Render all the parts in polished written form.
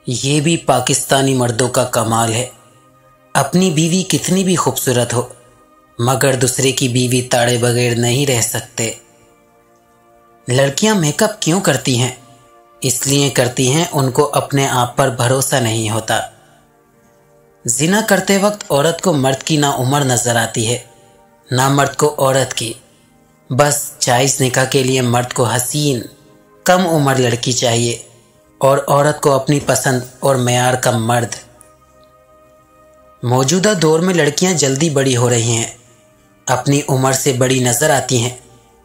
ये भी पाकिस्तानी मर्दों का कमाल है। अपनी बीवी कितनी भी खूबसूरत हो मगर दूसरे की बीवी ताड़े बगैर नहीं रह सकते। लड़कियां मेकअप क्यों करती हैं? इसलिए करती हैं उनको अपने आप पर भरोसा नहीं होता। जिना करते वक्त औरत को मर्द की ना उम्र नजर आती है ना मर्द को औरत की। बस जायज़ निकाह के लिए मर्द को हसीन कम उम्र लड़की चाहिए और औरत को अपनी पसंद और मेयार का मर्द। मौजूदा दौर में लड़कियां जल्दी बड़ी हो रही हैं, अपनी उम्र से बड़ी नज़र आती हैं,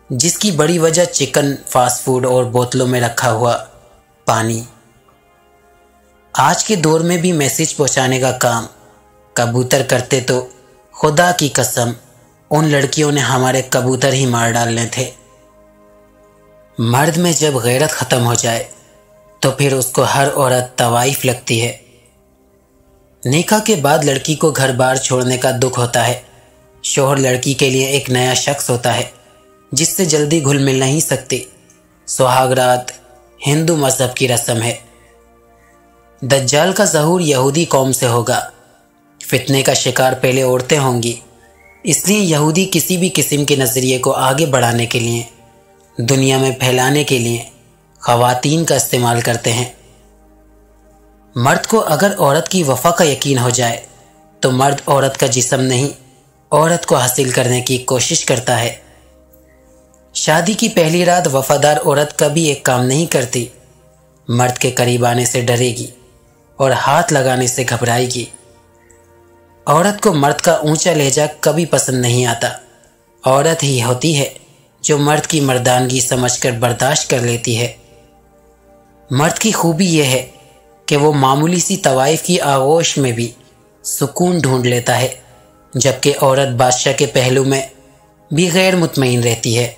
जिसकी बड़ी वजह चिकन, फास्ट फूड और बोतलों में रखा हुआ पानी। आज के दौर में भी मैसेज पहुंचाने का काम कबूतर करते तो खुदा की कसम उन लड़कियों ने हमारे कबूतर ही मार डालने थे। मर्द में जब गैरत ख़त्म हो जाए तो फिर उसको हर औरत तवाइफ लगती है। निकाह के बाद लड़की को घर बार छोड़ने का दुख होता है। शोहर लड़की के लिए एक नया शख्स होता है जिससे जल्दी घुल मिल नहीं सकती। सुहागरात हिंदू मजहब की रस्म है। दज्जाल का ज़हूर यहूदी कौम से होगा। फितने का शिकार पहले औरतें होंगी, इसलिए यहूदी किसी भी किस्म के नज़रिए को आगे बढ़ाने के लिए, दुनिया में फैलाने के लिए ख़वातीन का इस्तेमाल करते हैं। मर्द को अगर औरत की वफ़ा का यकीन हो जाए तो मर्द औरत का जिस्म नहीं, औरत को हासिल करने की कोशिश करता है। शादी की पहली रात वफ़ादार औरत कभी एक काम नहीं करती। मर्द के करीब आने से डरेगी और हाथ लगाने से घबराएगी। औरत को मर्द का ऊंचा लहजा कभी पसंद नहीं आता। औरत ही होती है जो मर्द की मर्दानगी समझकर बर्दाश्त कर लेती है। मर्द की खूबी यह है कि वो मामूली सी तवाइफ की आगोश में भी सुकून ढूंढ लेता है, जबकि औरत बादशाह के पहलू में भी गैर मुतमईन रहती है।